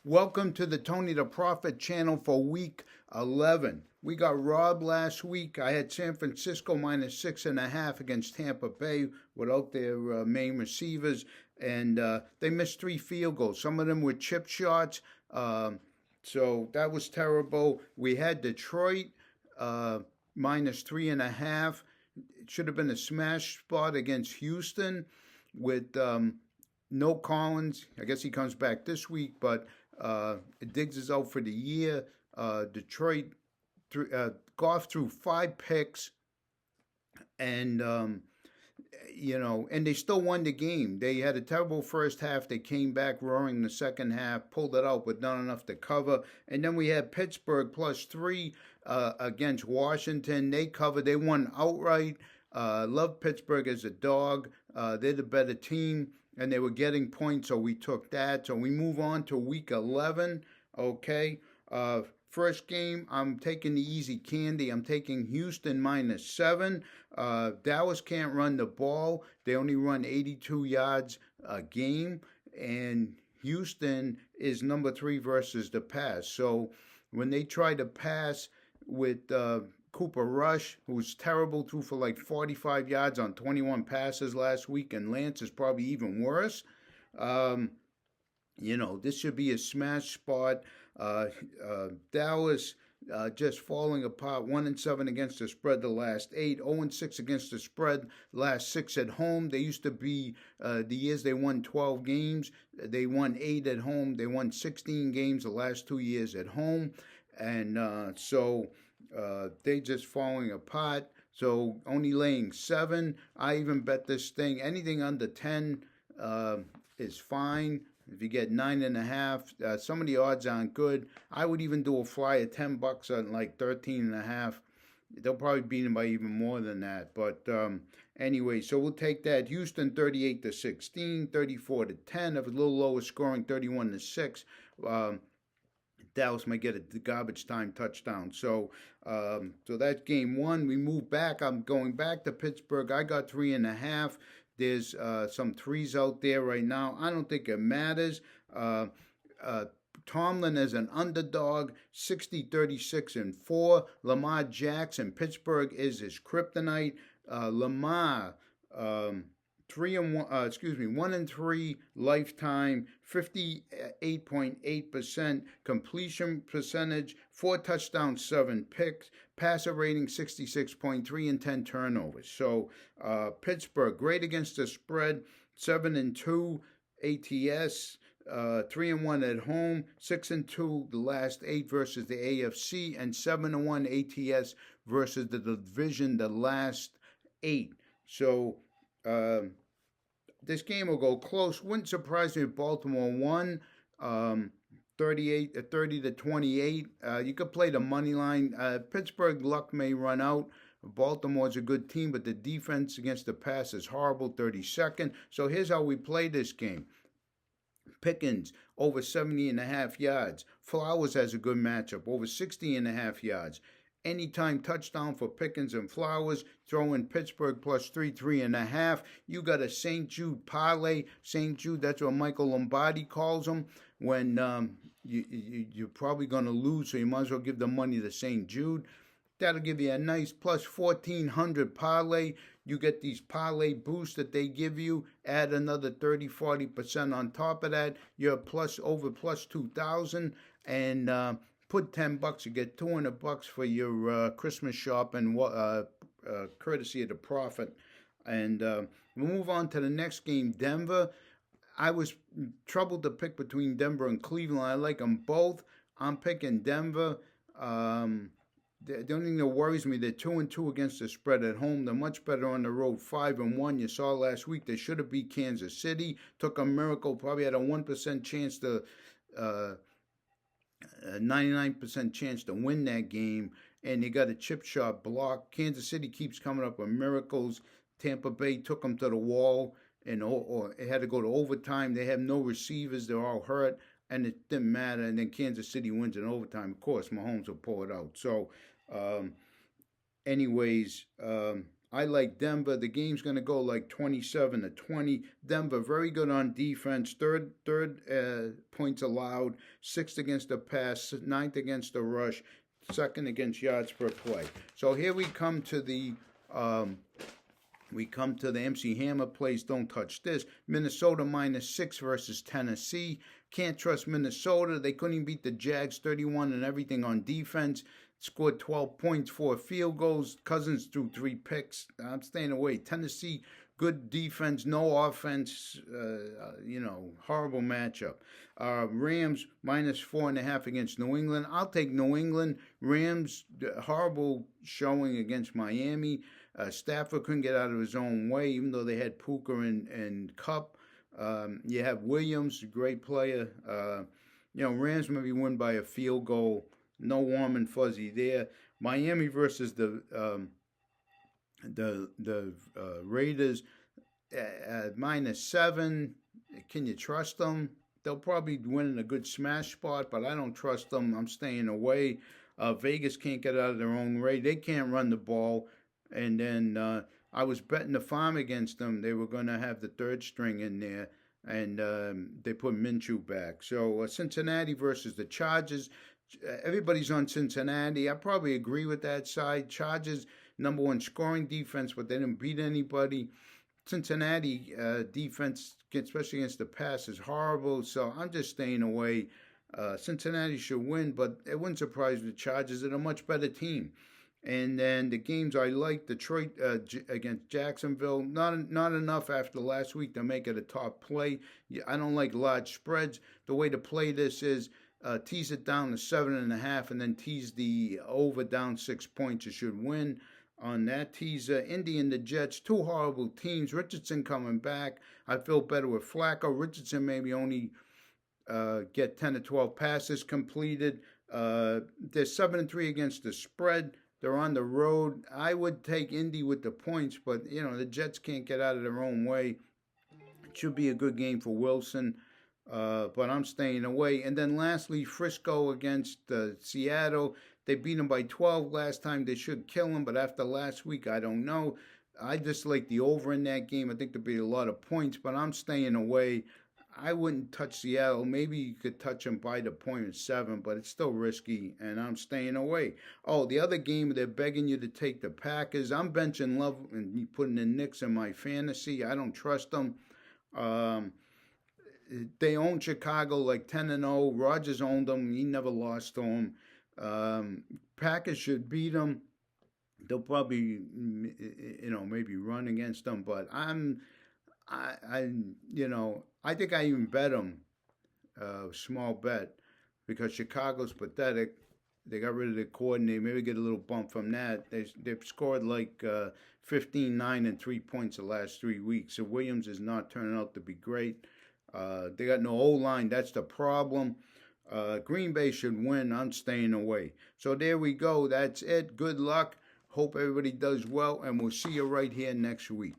Welcome to the Tony the Prophet channel for week 11. We got robbed last week. I had San Francisco minus 6.5 against Tampa Bay without their main receivers, and they missed 3 field goals. Some of them were chip shots, so that was terrible. We had Detroit minus 3.5. It should have been a smash spot against Houston with no Collins. I guess he comes back this week, but Diggs is out for the year. Detroit, Goff threw 5 picks, and and they still won the game. They had a terrible first half. They came back roaring in the second half, pulled it out, but not enough to cover. And then we had Pittsburgh +3 against Washington. They covered. They won outright. Love Pittsburgh as a dog. They're the better team, and they were getting points, so we took that. So we move on to week 11, okay? First game, I'm taking the easy candy. I'm taking Houston -7. Dallas can't run the ball. They only run 82 yards a game, and Houston is number 3 versus the pass. So when they try to pass with Cooper Rush, who's terrible, threw for like 45 yards on 21 passes last week, and Lance is probably even worse. This should be a smash spot. Dallas just falling apart. 1-7 against the spread the last 8. 0-6 against the spread last 6 at home. They used to be the years they won 12 games. They won 8 at home. They won 16 games the last 2 years at home, and so they just falling apart. So only laying 7. I even bet this thing. Anything under 10 is fine. If you get 9.5, some of the odds aren't good. I would even do a fly at $10 on like 13.5. They'll probably beat them by even more than that. But anyway, so we'll take that. Houston 38-16, 34-10. If it's a little lower scoring, 31-6. Dallas might get a garbage time touchdown. So that's game 1. We move back. I'm going back to Pittsburgh. I got 3.5. There's some 3s out there right now. I don't think it matters. Tomlin as an underdog, 60-36-4. Lamar Jackson, Pittsburgh is his kryptonite. Lamar, 1-3 lifetime, 58.8% completion percentage, 4 touchdowns, 7 picks, passer rating 66.3 and 10 turnovers. So Pittsburgh great against the spread, 7-2 ATS. 3-1 at home, 6-2 the last 8 versus the AFC, and 7-1 ATS versus the division the last 8. So this game will go close. Wouldn't surprise me if Baltimore won 30-28. You could play the money line. Pittsburgh luck may run out. Baltimore's a good team, but the defense against the pass is horrible, 32nd. So here's how we play this game. Pickens over 70.5 yards. Flowers has a good matchup, over 60.5 yards. Anytime touchdown for Pickens and Flowers. Throw in Pittsburgh +3, 3.5. You got a St. Jude parlay. St. Jude, that's what Michael Lombardi calls them. When you're probably going to lose, so you might as well give the money to St. Jude. That'll give you a nice +1,400 parlay. You get these parlay boosts that they give you. Add another 30-40% on top of that. You're over +2,000, and put $10. You get $200 for your Christmas shopping, courtesy of the Prophet. And we'll move on to the next game, Denver. I was troubled to pick between Denver and Cleveland. I like them both. I'm picking Denver. The only thing that worries me, they're 2-2 against the spread at home. They're much better on the road, 5-1. You saw last week they should have beat Kansas City. Took a miracle, probably had a 1% chance to, 99% chance to win that game. And they got a chip shot block. Kansas City keeps coming up with miracles. Tampa Bay took them to the wall, and or it had to go to overtime. They have no receivers. They're all hurt. And it didn't matter. And then Kansas City wins in overtime. Of course, Mahomes will pull it out. So, anyways, I like Denver. The game's going to go like 27-20. Denver very good on defense. Third points allowed. Sixth against the pass. Ninth against the rush. Second against yards per play. So here um, we come to the MC Hammer plays. Don't touch this. Minnesota -6 versus Tennessee. Can't trust Minnesota. They couldn't even beat the Jags 31 and everything on defense. Scored 12 points, 4 field goals. Cousins threw 3 picks. I'm staying away. Tennessee, good defense, no offense. Horrible matchup. Rams -4.5 against New England. I'll take New England. Rams, horrible showing against Miami. Stafford couldn't get out of his own way, even though they had Puka and Cup. You have Williams, a great player. Rams maybe win by a field goal. No warm and fuzzy there. Miami versus the Raiders at -7. Can you trust them? They'll probably win in a good smash spot, but I don't trust them. I'm staying away. Vegas can't get out of their own way. They can't run the ball. And then I was betting the farm against them. They were going to have the third string in there, and they put Minshew back. So Cincinnati versus the Chargers. Everybody's on Cincinnati. I probably agree with that side. Chargers, #1 scoring defense, but they didn't beat anybody. Cincinnati defense, especially against the pass, is horrible. So I'm just staying away. Cincinnati should win, but it wouldn't surprise me. The Chargers are a much better team. And then the games I like, Detroit against Jacksonville, not enough after last week to make it a top play. I don't like large spreads. The way to play this is tease it down to 7.5, and then tease the over down 6 points. You should win on that teaser. Indy and the Jets, two horrible teams. Richardson coming back. I feel better with Flacco. Richardson maybe only get 10 to 12 passes completed. They're 7-3 against the spread. They're on the road. I would take Indy with the points, but the Jets can't get out of their own way. It should be a good game for Wilson, but I'm staying away. And then lastly, Frisco against Seattle. They beat them by 12 last time. They should kill them, but after last week, I don't know. I just like the over in that game. I think there'll be a lot of points, but I'm staying away. I wouldn't touch Seattle. Maybe you could touch them by the point of 7, but it's still risky, and I'm staying away. Oh, the other game, they're begging you to take the Packers. I'm benching Love and putting in Knicks in my fantasy. I don't trust them. They own Chicago like 10-0. Rodgers owned them. He never lost to them. Packers should beat them. They'll probably, maybe run against them, but I think I even bet them small bet because Chicago's pathetic. They got rid of the coordinator. Maybe get a little bump from that. They've scored like 15, 9, and 3 points the last 3 weeks. So Williams is not turning out to be great. They got no O-line. That's the problem. Green Bay should win. I'm staying away. So there we go. That's it. Good luck. Hope everybody does well, and we'll see you right here next week.